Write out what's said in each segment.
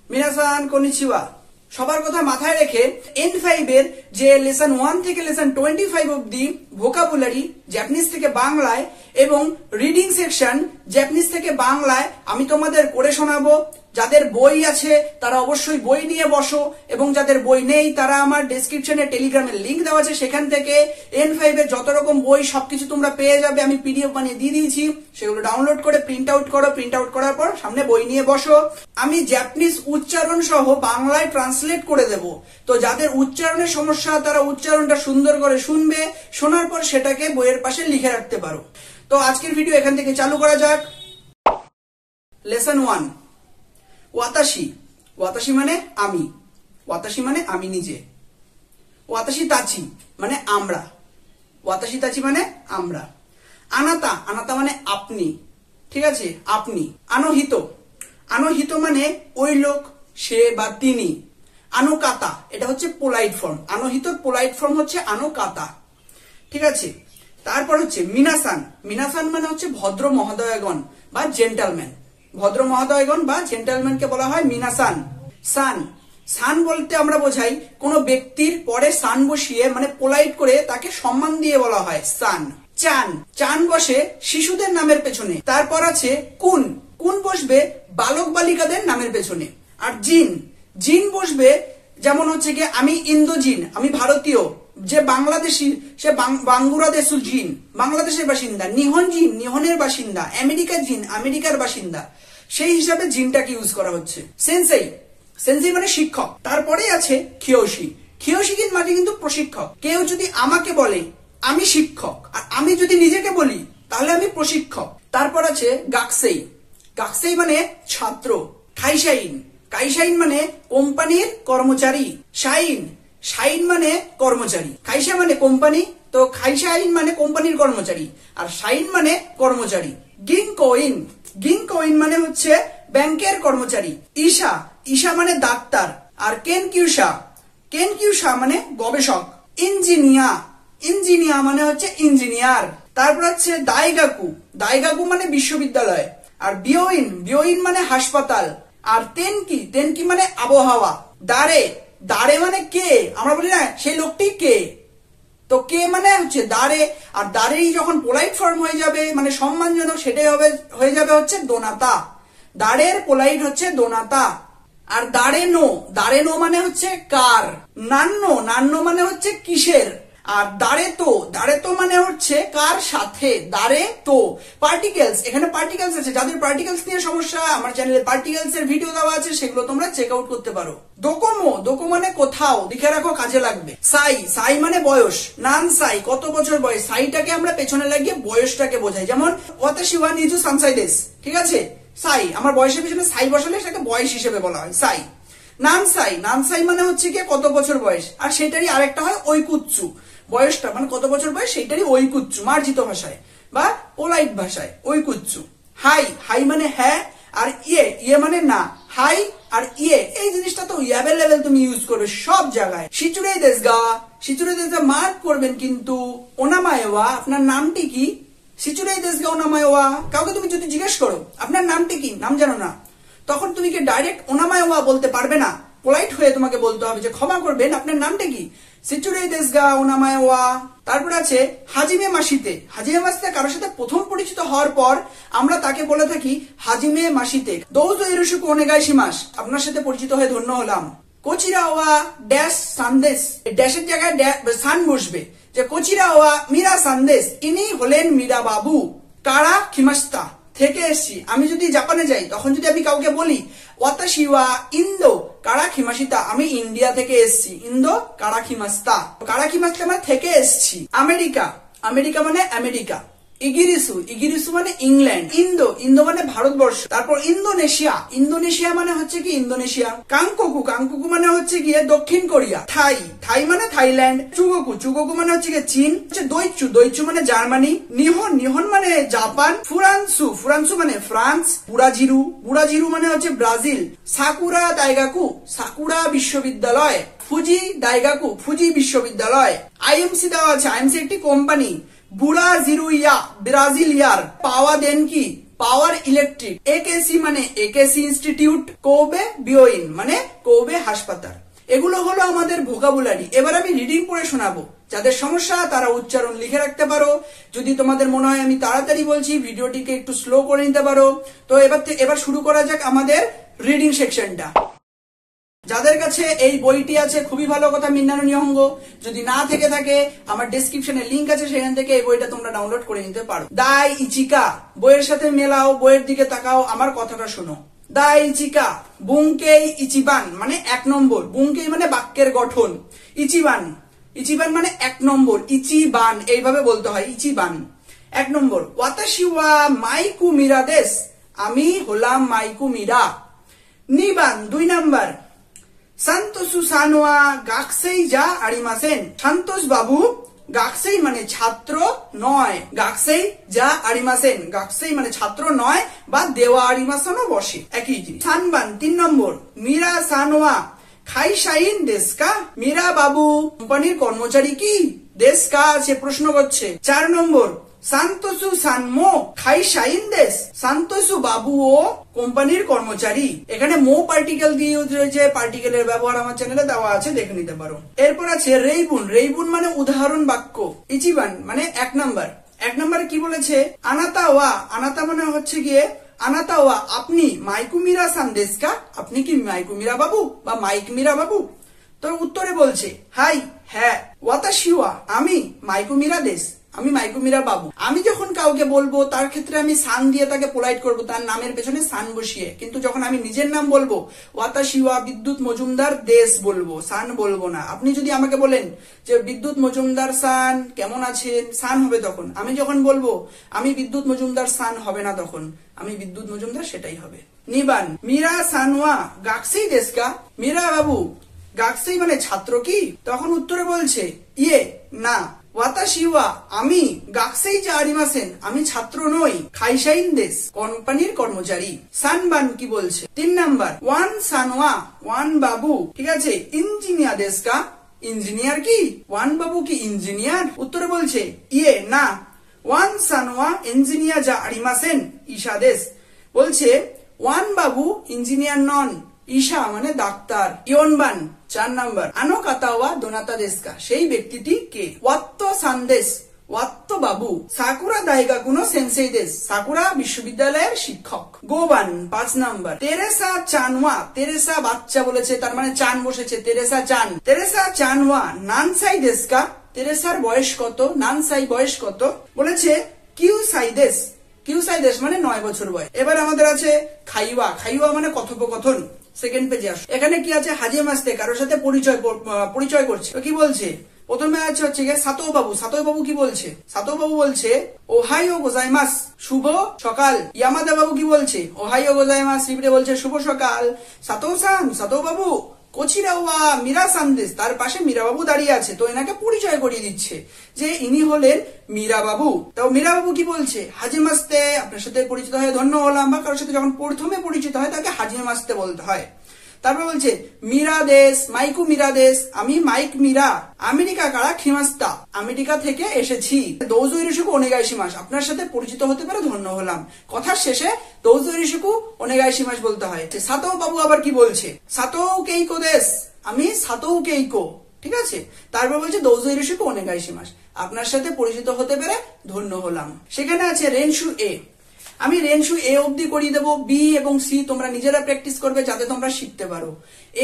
মিনাসান কনিচিওয়া। সবার কথা মাথায় রেখে N5 এর যে লেসন 1 থেকে লেসন 25 অবধি ভোকাবুলারি জাপানিজ থেকে বাংলায় এবং রিডিং সেকশন জাপানিজ থেকে বাংলায় আমি তোমাদের করে শোনাবো। যাদের বই আছে তারা অবশ্যই বই নিয়ে বসো, এবং যাদের বই নেই তারা আমার ডেসক্রিপশনে টেলিগ্রামের লিংক দেওয়া আছে, সেখান থেকে N5 এর যত রকম বই সবকিছু তোমরা পেয়ে যাবে। আমি পিডিএফ বানিয়ে দিয়ে দিয়েছি, সেগুলো ডাউনলোড করে প্রিন্ট আউট করো। প্রিন্ট আউট করার পর সামনে বই নিয়ে বসো। আমি জাপানিজ উচ্চারণ সহ বাংলায় ট্রান্সলেট করে দেব। তো যাদের উচ্চারণের সমস্যা তারা উচ্চারণটা সুন্দর করে শুনবে, শোনার পর সেটাকে বইয়ের পাশে লিখে রাখতে পারো। তো আজকের ভিডিও এখান থেকে চালু করা যাক। লেসন 1, ওয়াতাশি। ওয়াতাশি মানে আমি, ওয়াতাশি মানে আমি নিজে। ওয়াতাশি তাচি মানে আমরা, ওয়াতাশি তাচি মানে আমরা। আনাতা, আনাতা মানে আপনি, ঠিক আছে, আপনি। আনোহিত, আনোহিত মানে ওই লোক, সে বা তিনি। আনোকাতা, এটা হচ্ছে পোলাইট ফর্ম। আনোহিত পোলাইট ফর্ম হচ্ছে আনোকাতা, ঠিক আছে। তারপর হচ্ছে মিনাসান। মিনাসান মানে হচ্ছে ভদ্র মহোদয়গণ বা জেন্টালম্যান। ভদ্র মহোদয়গণ বা জেন্টালম্যানকে বলা হয় মিনাসান। সান, সান বলতে আমরা বোঝাই কোন ব্যক্তির পরে সান বসিয়ে মানে পোলাইট করে তাকে সম্মান দিয়ে বলা হয় সান। চান, চান বসে শিশুদের নামের পেছনে। তারপর আছে কুন, কুন বসবে বালক বালিকাদের নামের পেছনে। আর জিন, জিন বসবে যেমন হচ্ছে কি আমি ইন্দোজিন, আমি ভারতীয়। যে বাংলাদেশি সে বাঙ্গুরা দেশু জিন, বাংলাদেশের বাসিন্দা। নিহন জিন, নিহনের বাসিন্দা। আমেরিকা জিন, আমেরিকার বাসিন্দা। সেই হিসাবে জিনটাকে ইউজ করা হচ্ছে। সেন্সেই, সেন্সেই মানে শিক্ষক। তারপরে আছে খিয়োশি। খিয়োশি মানে কিন্তু প্রশিক্ষক। কেউ যদি আমাকে বলে আমি শিক্ষক, আর আমি যদি নিজেকে বলি তাহলে আমি প্রশিক্ষক। তারপর আছে গাকসেই। গাকসেই মানে ছাত্র। খাইসাইন, কাইসাইন মানে কোম্পানির কর্মচারী। শাইন, শাইন মানে কর্মচারী। খাইসা মানে কোম্পানি, তো খাইসাইন মানে কোম্পানির কর্মচারী, আর শাইন মানে কর্মচারী। গিংকোইন, গিংকোইন মানে হচ্ছে ব্যাংকের কর্মচারী। ঈশা, ঈশা মানে ডাক্তার। আর কেনকিউসা, কেনকিউসা মানে গবেষক। ইঞ্জিনিয়া, ইঞ্জিনিয়া মানে হচ্ছে ইঞ্জিনিয়ার। তারপর হচ্ছে দাইগাকু, দাইগাকু মানে বিশ্ববিদ্যালয়। আর বিয়োইন, বিয়োইন মানে হাসপাতাল। আর তেনকি, তেনকি মানে আবহাওয়া। দারে, দারে মানে কে, আমরা বলি না সেই লোকটি কে, তো কে মানে হচ্ছে দারে। আর দারেই যখন পোলাইট ফর্ম হয়ে যাবে মানে সম্মানজনক, সেটাই হবে হয়ে যাবে হচ্ছে দোনাতা। দারের পোলাইট হচ্ছে দোনাতা। আর দারে নো, দারে নো মানে হচ্ছে কার। নান্নো, নান্নো মানে হচ্ছে কিসের। আর দারে তো, দারে তো মানে হচ্ছে কার সাথে। দারে তো পার্টিকেলস, এখানে পার্টিকেলস আছে। যাদের পার্টিকেলস নিয়ে সমস্যা আমার চ্যানেলে পার্টিকেলস এর ভিডিও দেওয়া আছে, সেগুলো তোমরা চেক আউট করতে পারো। দোকোমো, দোকো মানে কোথাও, লিখে রাখো কাজে লাগবে। সাই, সাই মানে বয়স। নান সাই কত বছর বয়স, সাইটাকে আমরা পেছনে লাগিয়ে বয়সটাকে বোঝাই। যেমন ওয়াতাশি ওয়া নিজু সানসাই দেশ, ঠিক আছে। সাই আমার বয়সের পিছনে সাই বসালে সেটাকে বয়স হিসেবে বলা হয় সাই। নানসাই, নানসাই মানে হচ্ছে কি কত বছর বয়স, আর সেটারই আরেকটা হয় ঐকুচ্চু। বয়সটা মানে কত বছর বয়স সেইটারই ঐকুচ্চু, মার্জিত ভাষায় বা পোলাইট ভাষায় ঐকুচ্চু। হাই, হাই মানে হ্যাঁ। আর ইয়ে, ইয়ে মানে না। হাই আর ইয়ে এই জিনিসটা তো অ্যাভেলেবেল, তুমি ইউজ করবে সব জায়গায়। শিচুরে দেশগা, শিচুরে দেশগা মার্ক করবেন কিন্তু। ওনামায়ওয়া, আপনার নামটি কি। শিচুরে দেশগা ওনামায়ওয়া, কাউকে তুমি যদি জিজ্ঞেস করো আপনার নামটি কি, নাম জানো না, তখন তুমি কি ডাইরেক্ট ওনামায়ওয়া বলতে পারবে না। পোলাইট হয়ে তোমাকে বলতে হবে যে ক্ষমা করবেন আপনার নামটা কি, সিচুরে দেশগা ওনামায়ওয়া। তারপর আছে হাজিমে মাসিতে। হাজিমে মাসিতে কারোর সাথে প্রথম পরিচিত হওয়ার পর আমরা তাকে বলে থাকি হাজিমে মাসিতে। দৌজো ইরুশুকু ওনেগাইশিমাস, আপনার সাথে পরিচিত হয়ে ধন্য হলাম। কোচিরা ওয়া ড্যাশ সান্দেশ, ড্যাশের জায়গায় সান বসবে। যে কোচিরা ওয়া মীরা সান্দেশ, ইনি হলেন মীরা বাবু। কারা খিমাস্তা, থেকে এসছি। আমি যদি জাপানে যাই তখন যদি আমি কাউকে বলি ওয়াতাশি ওয়া ইন্দো কারাখিমাসিতা, আমি ইন্ডিয়া থেকে এসছি। ইন্দো কারাখিমাস্তা, কারাখিমাস্তা মানে থেকে এসছি। আমেরিকা, আমেরিকা মানে আমেরিকা। ইগিরিসু, ইগিরিসু মানে ইংল্যান্ড। ইন্দো, ইন্দো মানে ভারতবর্ষ। তারপর ইন্দোনেশিয়া, ইন্দোনেশিয়া মানে হচ্ছে কি ইন্দোনেশিয়া। কাংকোকু, কাংকোকু মানে হচ্ছে গিয়ে দক্ষিণ কোরিয়া। থাই, থাই মানে থাইল্যান্ড। চুগোকু, চুগোকু মানে হচ্ছে গিয়ে চীন। দৈচু, দৈচু মানে জার্মানি। নিহন, নিহন মানে জাপান। ফুরানসু, ফুরানসু মানে ফ্রান্স। বুড়াজিরু, বুড়াজিরু মানে হচ্ছে ব্রাজিল। সাকুরা দাইগাকু, সাকুরা বিশ্ববিদ্যালয়। ফুজি দাইগাকু, ফুজি বিশ্ববিদ্যালয়। আইএমসি দেওয়া আছে, আইএমসি একটি কোম্পানি। বুড়া জিরুইয়া ব্রাজিলিয়ার। পাওয়া দেন কি, পাওয়ার ইলেকট্রিক, একেসি মানে একেসি ইনস্টিটিউট, কোবে বিওইন মানে কোবে হাসপাতাল। এগুলো হলো আমাদের ভোকাবুলারি। এবার আমি রিডিং পড়ে শোনাবো, যাদের সমস্যা তারা উচ্চারণ লিখে রাখতে পারো। যদি তোমাদের মনে হয় আমি তাড়াতাড়ি বলছি, ভিডিওটিকে একটু স্লো করে নিতে পারো। তো এবার শুরু করা যাক আমাদের রিডিং সেকশনটা। যাদের কাছে এই বইটি আছে খুবই ভালো কথা, মিন্নানো নিহঙ্গ। যদি না থেকে থাকে আমার ডেসক্রিপশনে লিংক আছে, সেখান থেকে এই বইটা তোমরা ডাউনলোড করে নিতে পারো। দাই ইচিকা বইয়ের সাথে মেলাও, বইয়ের দিকে তাকাও, আমার কথাটা শোনো। দাই ইচিকা বুংকেই ইচিবান মানে 1 নম্বর, বুংকেই মানে বাক্যের গঠন, ইচিবান ইচিবান মানে 1 নম্বর, ইচিবান এইভাবে বলতে হয়, ইচিবান 1 নম্বর। ওয়াতাশি ওয়া মাইকু মিরা দেস, আমি হলাম মাইকু মিরা। নিবান 2 নম্বর। সান্তোসু সানোয়া গাকসেই যা আরিমাসেন, সান্তোষ বাবু গাকসেই মানে ছাত্র নয়, গাকসেই যা আরিমাসেন, গাকসেই মানে ছাত্র নয় বা দেওয়া আরিমাসনও বসে, একই জিনিস। সানবান 3 নম্বর। মীরা সানোয়া খাইশাইন দেশকা, মীরা বাবু কোম্পানির কর্মচারী কি, দেশকা সে প্রশ্ন করছে। 4 নম্বর। সান্তোসু সানমো খাইশাইন দেশ, সান্তোসু বাবু ও কোম্পানির কর্মচারী। এখানে মো পার্টিকেল দিয়ে ইউজ হয়েছে, পার্টিকেলের ব্যবহার আমার চ্যানেলে দেওয়া আছে, দেখে নিতে পারো। এরপর আছে রেইবুন, রেইবুন মানে উদাহরণ বাক্য। ইচিবান মানে 1 নম্বর। 1 নম্বরে কি বলেছে, আনাতা ওয়া, আনাতা মানে হচ্ছে গিয়ে আনাতা ওয়া আপনি, মাইকু মিরা সান দেশকা, আপনি কি মাইকু মিরা বাবু বা মাইক মিরা বাবু। তো উত্তরে বলছে হাই হ্যাঁ, ওয়াতাশি ওয়া আমি, মাইকু মিরা দেশ আমি মাইকু মিরা বাবু। আমি যখন কাউকে বলবো তার ক্ষেত্রে আমি সান দিয়ে তাকে পোলাইট করব, তার নামের পেছনে সান বসিয়ে। কিন্তু যখন আমি নিজের নাম বলবো, ওয়াতাশি ওয়া বিদ্যুৎ মজুমদার দেশ বলবো, সান বলবো না। আপনি যদি আমাকে বলেন যে বিদ্যুৎ মজুমদার সান কেমন আছেন, সান হবে তখন। আমি যখন বলবো আমি বিদ্যুৎ মজুমদার, সান হবে না তখন, আমি বিদ্যুৎ মজুমদার সেটাই হবে। নিবান মীরা সানওয়া গাকসেই দেশকা, মীরা বাবু গাকসেই মানে ছাত্র কি, তখন উত্তরে বলছে ইয়ে না, ওয়াতাশি ওয়া আমি, গাকসেই যা আরিমাসেন আমি ছাত্র নই, খাইশাইন দেশ কোম্পানির কর্মচারী। সানবান কি বলছে 3 নাম্বার। ওয়ান সানওয়া ওয়ান বাবু, ঠিক আছে, ইঞ্জিনিয়ার দেশকা, ইঞ্জিনিয়ার কি, ওয়ান বাবু কি ইঞ্জিনিয়ার, উত্তরে বলছে ইয়ে না, ওয়ান সানওয়া ইঞ্জিনিয়ার যা আরিমাসেন ঈশা দেশ, বলছে ওয়ান বাবু ইঞ্জিনিয়ার নন, ঈশা মানে ডাক্তার। ইয়নবান 4 নম্বর। আনো কাতাওয়া দোনাতা দেশকা, সেই ব্যক্তিটি কে, ওয়াত্ত সানদেশ, ওয়াত্ত বাবু। সাকুরা দাইগা কুনো সেন্সেই দেশ, সাকুরা বিশ্ববিদ্যালয়ের শিক্ষক। গোবান 5 নম্বর। তেরেসা চানওয়া, তেরেসা বাচ্চা বলেছে তার মানে চান বসেছে, তেরেসা চান, তেরেসা চানওয়া নানসাই দেশকা, তেরেসার বয়স কত, নানসাই বয়স কত, বলেছে কিউ সাই দেশ, কিউ সাই দেশ মানে 9 বছর বয়স। এবার আমাদের আছে খাইওয়া, খাইওয়া মানে কথোপকথন। সেকেন্ড পেজে আসো, এখানে কি আছে, হাজিয়ে মাসতে কারোর সাথে পরিচয় করছে। তো কি বলছে, প্রথমে আছে হচ্ছে গিয়ে সাতো বাবু, সাতো বাবু কি বলছে, সাতো বাবু বলছে ওহাইও গোজাইমাস শুভ সকাল। ইয়ামাদা বাবু কি বলছে, ওহাইও গোজাইমাস রিপিটে বলছে শুভ সকাল। সাতো সান, সাতো বাবু কোচিরাওয়া মীরা সান্দেশ, তার পাশে মীরা বাবু দাঁড়িয়ে আছে, তো এনাকে পরিচয় করিয়ে দিচ্ছে যে ইনি হলেন মীরা বাবু। তো মীরা বাবু কি বলছে, হাজি মাস্তে, আপনার সাথে পরিচিত হয়ে ধন্য হলাম, বা কারোর সাথে যখন প্রথমে পরিচিত হয় তাকে হাজি মাস্তে বলতে হয়। তারপর বলছে মীরা দেশ, মাইকু মীরা দেশ, আমি মাইক মীরা, আমেরিকা কারা খিমাস্তা, আমেরিকা থেকে এসেছি। দৌজো ইরিশুকু ওনেগাইশিমাস, আপনার সাথে পরিচিত হতে পারে ধন্য হলাম। কথার শেষে দৌজো ইরিশুকু ওনেগাইশিমাস বলতে হয়। সাতো বাবু আবার কি বলছে, সাতো কেইকো দেশ, আমি সাতো কেইকো, ঠিক আছে। তারপর বলছে দৌজো ইরিশুকু ওনেগাইশিমাস, আপনার সাথে পরিচিত হতে পেরে ধন্য হলাম। সেখানে আছে রেনশু এ, আমি রেনশু এ অবধি করিয়ে দেবো, বি এবং সি তোমরা নিজেরা প্র্যাকটিস করবে যাতে তোমরা শিখতে পারো।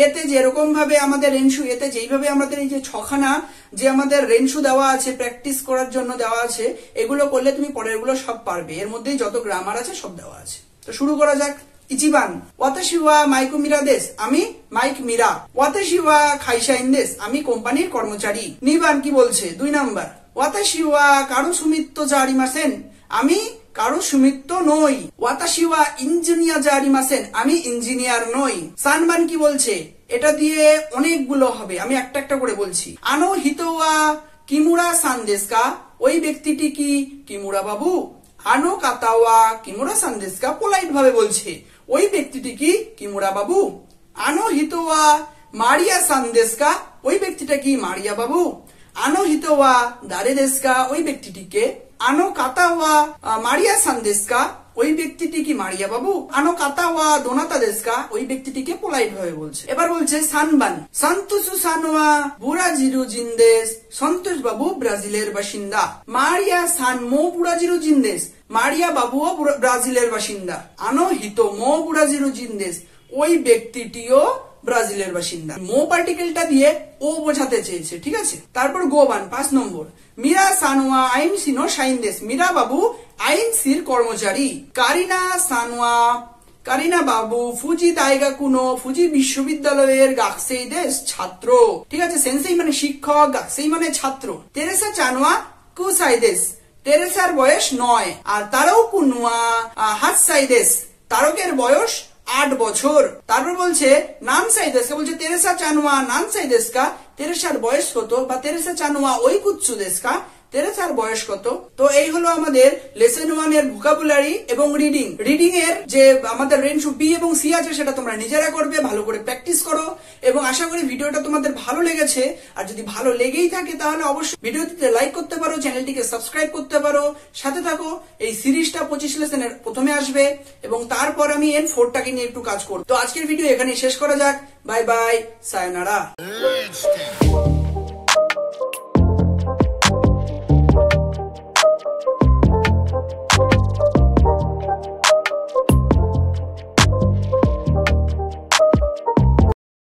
এতে যেরকম ভাবে আমাদের রেনশু, এতে যেইভাবে আমাদের এই যে 6খানা যে আমাদের রেনশু দেওয়া আছে প্র্যাকটিস করার জন্য দেওয়া আছে, এগুলো করলে তুমি পরের গুলো সব পারবে। এর মধ্যেই যত গ্রামার আছে সব দেওয়া আছে। তো শুরু করা যাক। ইচিবান ওয়াতাশি ওয়া মাইকু মিরা দেশ, আমি মাইক মিরা। ওয়াতাশি ওয়া খাইশাইন দেশ, আমি কোম্পানির কর্মচারী। নিবান কি বলছে 2 নাম্বার। ওয়াতাশি ওয়া কারু সুমিত্ত যা আরিমাসেন, আমি কারো সুমিত্র নই। ওয়াতাশি ওয়া ইঞ্জিনিয়ার যা আরিমাসেন, আমি ইঞ্জিনিয়ার নই। সানবান কি বলছে, এটা দিয়ে অনেকগুলো হবে, আমি একটা একটা করে বলছি। আনো হিতোয়া কিমুরা সান দেশকা, ওই ব্যক্তিটি কি কিমুরা বাবু। আনো কাতাওয়া কিমুরা সান দেশকা, পোলাইট ভাবে বলছে ওই ব্যক্তিটি কি কিমুরা বাবু। আনো হিতোয়া মারিয়া সান দেশকা, ওই ব্যক্তিটা কি মারিয়া বাবু। আনো হিতোয়া দারে দেশকা, ওই ব্যক্তিটিকে। আনো কাতাওয়া মারিয়া সান দেশকা, ওই ব্যক্তিটি কি মারিয়া বাবু? আনো কাতা ওয়া দোনাতা দেশকা, ওই ব্যক্তিটিকে পোলাইট ভাবে বলছে। এবার বলছে সানবান, সন্তোষু সানওয়া বুরাজিরু জিন্দেস, সন্তোষ বাবু ব্রাজিলের বাসিন্দা। মারিয়া সানমো বুরাজিরু জিন্দেস, মারিয়া বাবুও ব্রাজিলের বাসিন্দা। আনো হিতো মো বুরাজিরু জিন্দেস, ওই ব্যক্তিটিও ব্রাজিলের বাসিন্দা। মো পার্টিকেলটা দিয়ে ও বোঝাতে চেয়েছে, ঠিক আছে। তারপর গোবান 5 নম্বর, মীরা সানোয়া আইন সিনো সাইন্দেস, মীরা বাবু আইনসির কর্মচারী। কারিনা সানোয়া, কারিনা বাবু ফুজি দাইগা কুনো, ফুজি বিশ্ববিদ্যালয়ের গাকসেই দেশ ছাত্র, ঠিক আছে। সেন্সেই মানে শিক্ষক, গাকসেই মানে ছাত্র। তেরেসা চানোয়া কুসাইদেস, তেরেসার বয়স 9, আর তারাও কুনুয়া হাতসাইদেস, তারকের বয়স 8 বছর। তারপর বলছে নাম সাইদেসকা, বলছে তেরেসা চানোয়া নাম সাইদেসকা, তেরেসার বয়স কত, বা তেরেসা চানোয়া ওই কুচ্ছু দেশকা, তেরেসার বয়স কত। তো এই হলো আমাদের লেসন 1 এর ভোকাবুলারি এবং রিডিং। রিডিং এর যে আমাদের রেঞ্জ বি এবং সি আছে সেটা তোমরা নিজেরা করবে, ভালো করে প্র্যাকটিস করো, এবং আশা করি ভিডিওটা তোমাদের ভালো লেগেছে। আর যদি ভালো লেগেই থাকে তাহলে অবশ্যই ভিডিওটিতে লাইক করতে পারো, চ্যানেলটিকে সাবস্ক্রাইব করতে পারো, সাথে থাকো। এই সিরিজটা 25 লেসনের প্রথমে আসবে এবং তারপর আমি N4টাকে নিয়ে একটু কাজ করব। তো আজকের ভিডিও এখানেই শেষ করা যাক। Bye bye, সায়োনারা।